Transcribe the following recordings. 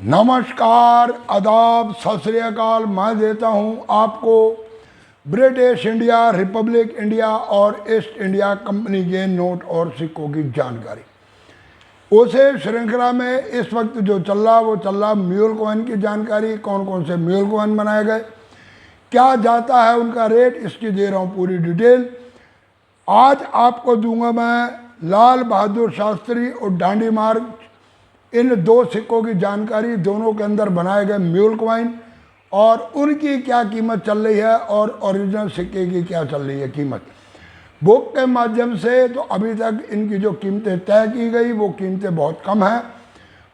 नमस्कार, आदाब, सत श्री अकाल। मैं देता हूं आपको ब्रिटिश इंडिया, रिपब्लिक इंडिया और ईस्ट इंडिया कंपनी के नोट और सिक्कों की जानकारी। उसे श्रृंखला में इस वक्त जो चल रहा वो चल रहा म्यूल कॉइन की जानकारी। कौन कौन से म्यूल कॉइन बनाए गए, क्या जाता है उनका रेट, इसकी दे रहा हूँ पूरी डिटेल। आज आपको दूंगा मैं लाल बहादुर शास्त्री और डांडी मार्ग, इन दो सिक्कों की जानकारी। दोनों के अंदर बनाए गए म्यूल कॉइन और उनकी क्या कीमत चल रही है और ओरिजिनल सिक्के की क्या चल रही है कीमत। बुक के माध्यम से तो अभी तक इनकी जो कीमतें तय की गई वो कीमतें बहुत कम हैं,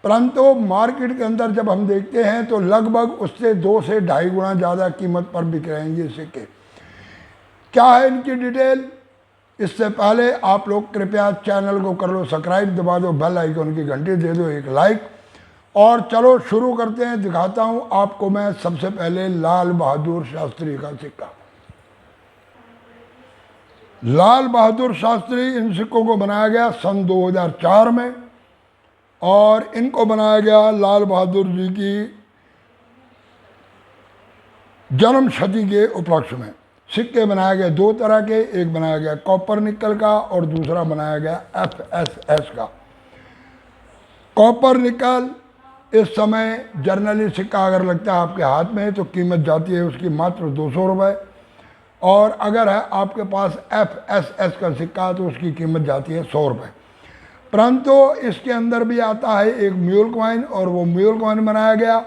परंतु मार्केट के अंदर जब हम देखते हैं तो लगभग उससे 2 से 2.5 गुना ज़्यादा कीमत पर बिक रहे हैं ये सिक्के। क्या है इनकी डिटेल, इससे पहले आप लोग कृपया चैनल को कर लो सब्सक्राइब, दबा दो बेल आइकन की घंटी, दे दो एक लाइक और चलो शुरू करते हैं। दिखाता हूं आपको मैं सबसे पहले लाल बहादुर शास्त्री का सिक्का। लाल बहादुर शास्त्री, इन सिक्कों को बनाया गया सन 2004 में और इनको बनाया गया लाल बहादुर जी की जन्म शती के उपलक्ष्य में। सिक्के बनाए गए 2 तरह के, एक बनाया गया कॉपर निकल का और दूसरा बनाया गया FSS का। कॉपर निकल इस समय जर्नली सिक्का अगर लगता है आपके हाथ में तो कीमत जाती है उसकी मात्र 200 रुपये, और अगर है आपके पास FSS का सिक्का तो उसकी कीमत जाती है 100 रुपये। परंतु इसके अंदर भी आता है एक म्यूल कॉइन और वो म्यूल कॉइन बनाया गया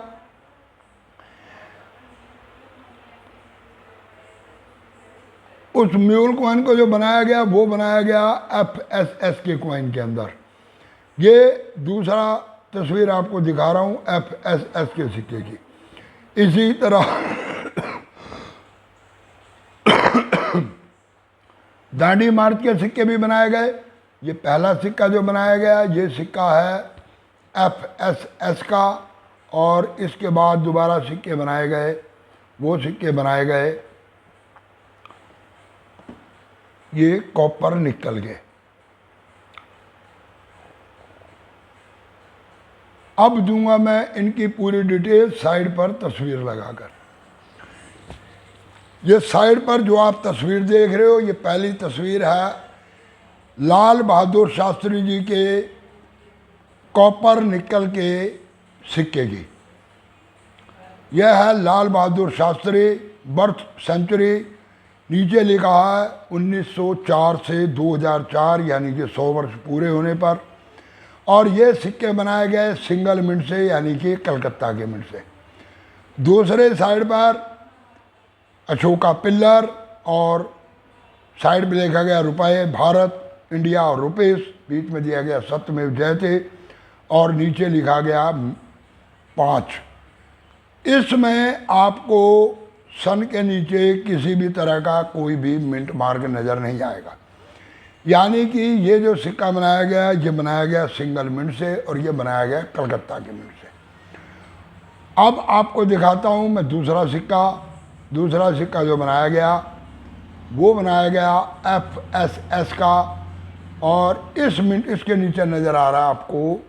उस म्यूल कॉइन को जो बनाया गया वो बनाया गया FSS के कॉइन के अंदर। ये दूसरा तस्वीर आपको दिखा रहा हूँ FSS के सिक्के की। इसी तरह दांडी मार्च के सिक्के भी बनाए गए। ये पहला सिक्का जो बनाया गया ये सिक्का है FSS का, और इसके बाद दोबारा सिक्के बनाए गए, वो सिक्के बनाए गए ये कॉपर निकल के। अब दूंगा मैं इनकी पूरी डिटेल साइड पर तस्वीर लगाकर। ये साइड पर जो आप तस्वीर देख रहे हो ये पहली तस्वीर है लाल बहादुर शास्त्री जी के कॉपर निकल के सिक्के की। यह है लाल बहादुर शास्त्री बर्थ सेंचुरी, नीचे लिखा है 1904 से 2004, यानी कि 100 वर्ष पूरे होने पर। और ये सिक्के बनाए गए सिंगल मिंट से, यानी कि कलकत्ता के मिंट से। दूसरे साइड पर अशोका पिल्लर और साइड में लिखा गया रुपये, भारत, इंडिया और रुपीस, बीच में दिया गया सत्यमेव जयते और नीचे लिखा गया 5। इसमें आपको सन के नीचे किसी भी तरह का कोई भी मिंट मार्क नज़र नहीं आएगा, यानी कि ये जो सिक्का बनाया गया ये बनाया गया सिंगल मिंट से और ये बनाया गया कलकत्ता के मिंट से। अब आपको दिखाता हूँ मैं दूसरा सिक्का। दूसरा सिक्का जो बनाया गया वो बनाया गया FSS का, और इस मिंट इसके नीचे नज़र आ रहा है आपको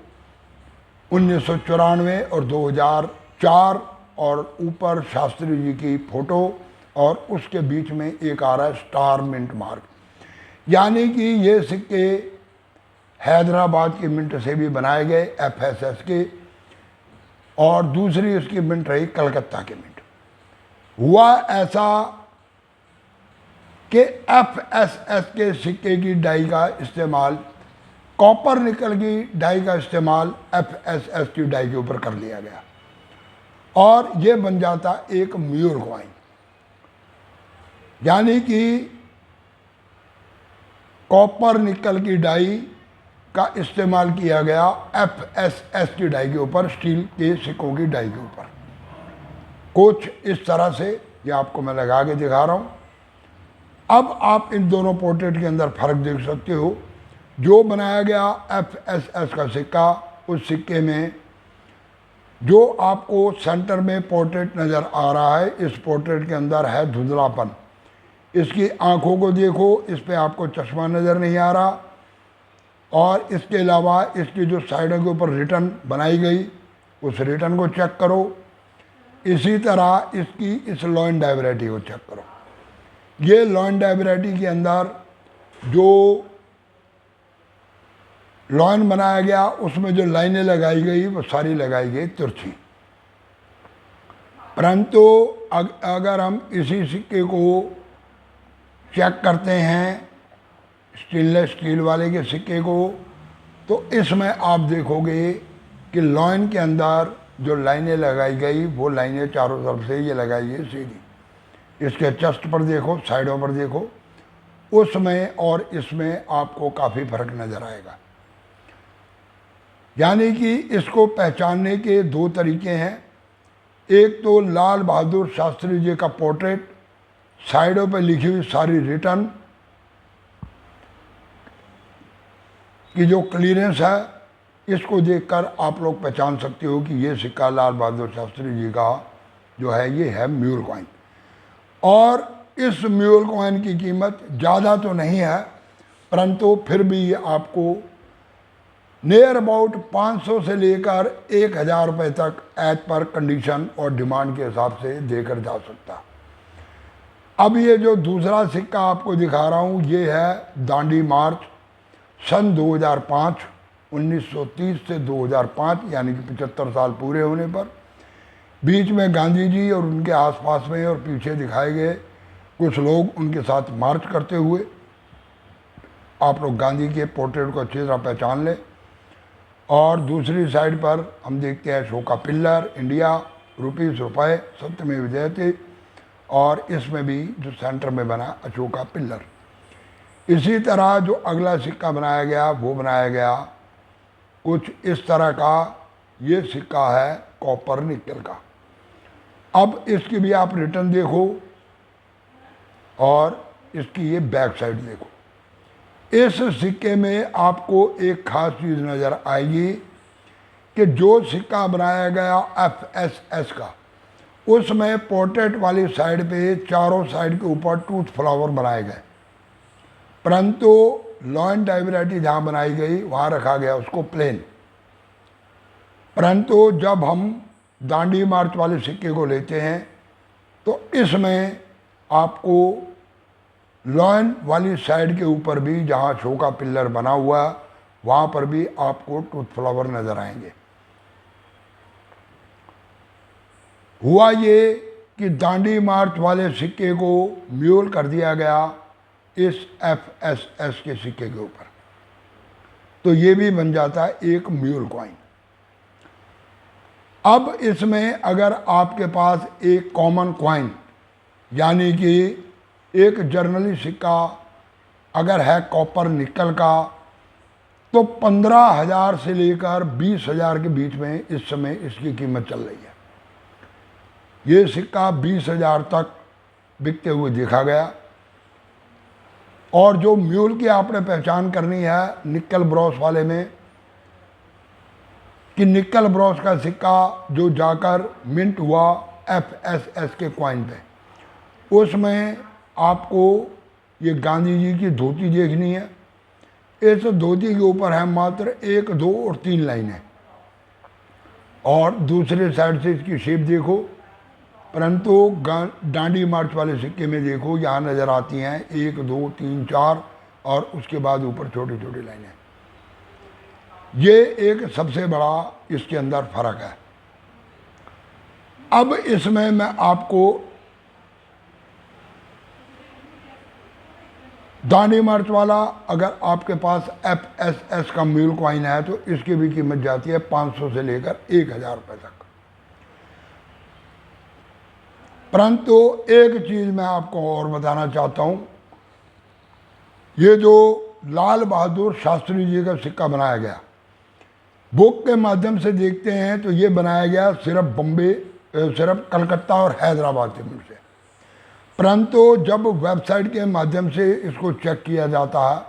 1994 और 2004, और ऊपर शास्त्री जी की फ़ोटो और उसके बीच में एक आ रहा है स्टार मिंट मार्क, यानी कि ये सिक्के हैदराबाद की मिंट से भी बनाए गए FSS के, और दूसरी इसकी मिंट रही कलकत्ता की मिंट। हुआ ऐसा कि FSS के सिक्के की डाई का इस्तेमाल, कॉपर निकल की डाई का इस्तेमाल FSS की डाई के ऊपर कर लिया गया और ये बन जाता एक म्यूल कॉइन, यानी कि कॉपर निकल की डाई का इस्तेमाल किया गया FSS की डाई के ऊपर, स्टील के सिक्कों की डाई के ऊपर। कुछ इस तरह से ये आपको मैं लगा के दिखा रहा हूँ। अब आप इन दोनों पोर्ट्रेट के अंदर फ़र्क देख सकते हो। जो बनाया गया FSS का सिक्का, उस सिक्के में जो आपको सेंटर में पोर्ट्रेट नज़र आ रहा है, इस पोर्ट्रेट के अंदर है धुंधलापन। इसकी आंखों को देखो, इस पे आपको चश्मा नज़र नहीं आ रहा, और इसके अलावा इसकी जो साइडों के ऊपर रिटर्न बनाई गई उस रिटर्न को चेक करो। इसी तरह इसकी इस लॉइन डायवराइटी को चेक करो। ये लॉइन डायवराइटी के अंदर जो लॉइन बनाया गया उसमें जो लाइनें लगाई गई वो सारी लगाई गई तिरछी। परंतु अगर हम इसी सिक्के को चेक करते हैं स्टेनलेस स्टील वाले के सिक्के को, तो इसमें आप देखोगे कि लॉइन के अंदर जो लाइनें लगाई गई वो लाइनें चारों तरफ से ये लगाई गई सीधी। इसके चेस्ट पर देखो, साइडों पर देखो, उसमें और इसमें आपको काफ़ी फर्क नज़र आएगा। यानी कि इसको पहचानने के दो तरीके हैं। एक तो लाल बहादुर शास्त्री जी का पोर्ट्रेट, साइडों पर लिखी हुई सारी रिटर्न की जो क्लियरेंस है, इसको देखकर आप लोग पहचान सकते हो कि ये सिक्का लाल बहादुर शास्त्री जी का जो है ये है म्यूल कॉइन। और इस म्यूल कॉइन की कीमत ज़्यादा तो नहीं है, परंतु फिर भी ये आपको नियर अबाउट 500 से लेकर 1000 रुपये तक एज पर कंडीशन और डिमांड के हिसाब से देकर जा सकता। अब ये जो दूसरा सिक्का आपको दिखा रहा हूँ ये है दांडी मार्च सन 2005, 1930 से 2005, यानी कि 75 साल पूरे होने पर। बीच में गांधी जी और उनके आसपास में और पीछे दिखाए गए कुछ लोग उनके साथ मार्च करते हुए। आप लोग गांधी के पोर्ट्रेट को अच्छी तरह पहचान लें। और दूसरी साइड पर हम देखते हैं अशोका पिल्लर, इंडिया, रुपीस रुपए, सत्यमेव जयते, और इसमें भी जो सेंटर में बना अशोका पिल्लर। इसी तरह जो अगला सिक्का बनाया गया वो बनाया गया कुछ इस तरह का। ये सिक्का है कॉपर निकल का। अब इसकी भी आप रिटर्न देखो और इसकी ये बैक साइड देखो। इस सिक्के में आपको एक खास चीज़ नज़र आएगी कि जो सिक्का बनाया गया FSS का, उसमें पोर्ट्रेट वाली साइड पे चारों साइड के ऊपर टूथ फ्लावर बनाए गए, परंतु लॉइन डायवराइटी जहाँ बनाई गई वहाँ रखा गया उसको प्लेन। परंतु जब हम दांडी मार्च वाले सिक्के को लेते हैं तो इसमें आपको लॉइन वाली साइड के ऊपर भी जहाँ अशोका पिल्लर बना हुआ वहाँ पर भी आपको टूथ फ्लावर नज़र आएंगे। हुआ ये कि दांडी मार्च वाले सिक्के को म्यूल कर दिया गया इस FSS के सिक्के के ऊपर, तो ये भी बन जाता है एक म्यूल कॉइन। अब इसमें अगर आपके पास एक कॉमन कॉइन यानी कि एक जर्नली सिक्का अगर है कॉपर निकल का, तो 15,000 से लेकर 20,000 के बीच में इस समय इसकी कीमत चल रही है। ये सिक्का 20,000 तक बिकते हुए देखा गया। और जो म्यूल की आपने पहचान करनी है निकल ब्रॉस वाले में, कि निकल ब्रॉस का सिक्का जो जाकर मिंट हुआ FSS के कॉइन पे, उसमें आपको ये गांधी जी की धोती देखनी है। इस धोती के ऊपर है मात्र 1, 2 और 3 लाइनें, और दूसरे साइड से इसकी शेप देखो। परंतु दांडी मार्च वाले सिक्के में देखो यहाँ नज़र आती हैं 1, 2, 3, 4 और उसके बाद ऊपर छोटी छोटी लाइनें। ये एक सबसे बड़ा इसके अंदर फर्क है। अब इसमें मैं आपको दांडी मार्च वाला अगर आपके पास FSS का म्यूल कॉइन है तो इसकी भी कीमत जाती है 500 से लेकर 1000 रुपये तक। परंतु एक चीज़ मैं आपको और बताना चाहता हूँ, ये जो लाल बहादुर शास्त्री जी का सिक्का बनाया गया, बुक के माध्यम से देखते हैं तो ये बनाया गया सिर्फ कलकत्ता और हैदराबाद के मिंट से। परंतु जब वेबसाइट के माध्यम से इसको चेक किया जाता है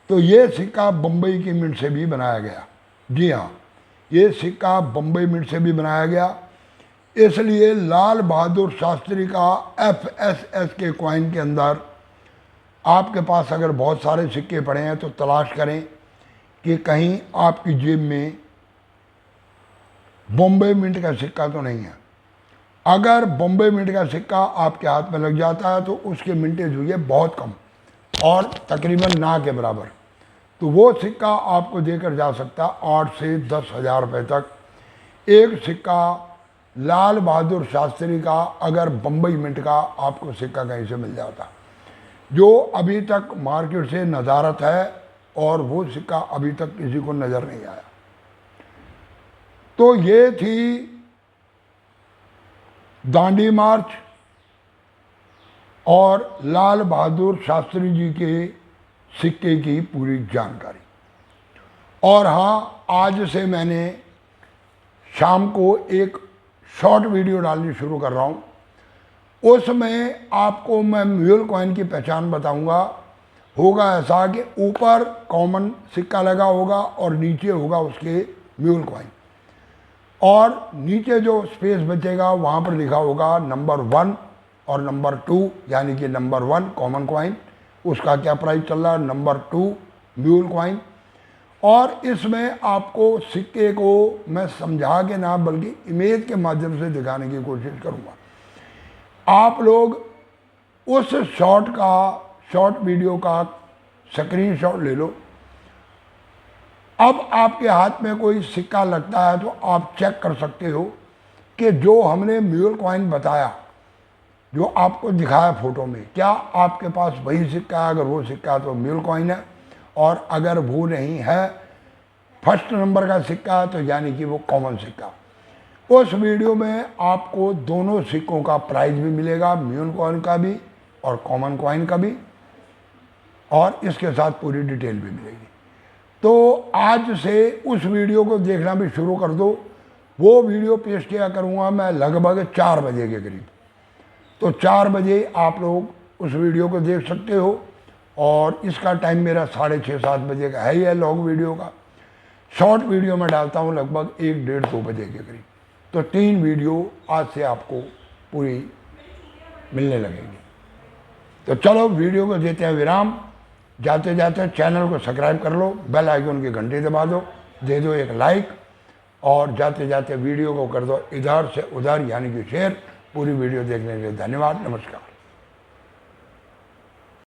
तो ये सिक्का बम्बई की मिंट से भी बनाया गया। जी हाँ, ये सिक्का बम्बई मिंट से भी बनाया गया। इसलिए लाल बहादुर शास्त्री का FSS के कॉइन के अंदर आपके पास अगर बहुत सारे सिक्के पड़े हैं तो तलाश करें कि कहीं आपकी जेब में बॉम्बे मिंट का सिक्का तो नहीं है। अगर बॉम्बे मिंट का सिक्का आपके हाथ में लग जाता है तो उसके मिंटेज हुई है बहुत कम और तकरीबन ना के बराबर। तो वो सिक्का आपको देकर जा सकता 8 से 10 हज़ार रुपये तक। एक सिक्का लाल बहादुर शास्त्री का अगर बम्बई मिंट का आपको सिक्का कहीं से मिल जाता, जो अभी तक मार्केट से नज़ारत है और वो सिक्का अभी तक किसी को नज़र नहीं आया। तो ये थी दांडी मार्च और लाल बहादुर शास्त्री जी के सिक्के की पूरी जानकारी। और हाँ, आज से मैंने शाम को एक शॉर्ट वीडियो डालनी शुरू कर रहा हूँ। उसमें आपको मैं म्यूल कॉइन की पहचान बताऊंगा। होगा ऐसा कि ऊपर कॉमन सिक्का लगा होगा और नीचे होगा उसके म्यूल कॉइन, और नीचे जो स्पेस बचेगा वहाँ पर लिखा होगा नंबर 1 और नंबर 2, यानी कि नंबर 1 कॉमन कॉइन, उसका क्या प्राइस चल रहा है, नंबर 2 म्यूल कॉइन। और इसमें आपको सिक्के को मैं समझा के ना बल्कि इमेज के माध्यम से दिखाने की कोशिश करूँगा। आप लोग उस शॉर्ट वीडियो का स्क्रीनशॉट ले लो। अब आपके हाथ में कोई सिक्का लगता है तो आप चेक कर सकते हो कि जो हमने म्यूल कॉइन बताया, जो आपको दिखाया फोटो में, क्या आपके पास वही सिक्का है। अगर वो सिक्का तो म्यूल कॉइन है, और अगर वो नहीं है, फर्स्ट नंबर का सिक्का है, तो यानी कि वो कॉमन सिक्का। उस वीडियो में आपको दोनों सिक्कों का प्राइस भी मिलेगा, म्यूल कॉइन का भी और कॉमन कॉइन का भी, और इसके साथ पूरी डिटेल भी मिलेगी। तो आज से उस वीडियो को देखना भी शुरू कर दो। वो वीडियो पेश किया करूँगा मैं लगभग 4 बजे के करीब। तो 4 बजे आप लोग उस वीडियो को देख सकते हो, और इसका टाइम मेरा 6:30-7 बजे का है ही है। लॉन्ग वीडियो का शॉर्ट वीडियो में डालता हूँ लगभग 1-1:30-2 बजे के करीब। तो 3 वीडियो आज से आपको पूरी मिलने लगेगी। तो चलो वीडियो को देते हैं विराम। जाते जाते चैनल को सब्सक्राइब कर लो, बेल आइकन की घंटी दबा दो, दे दो एक लाइक, और जाते जाते वीडियो को कर दो इधर से उधर यानी कि शेयर। पूरी वीडियो देखने के लिए धन्यवाद, नमस्कार।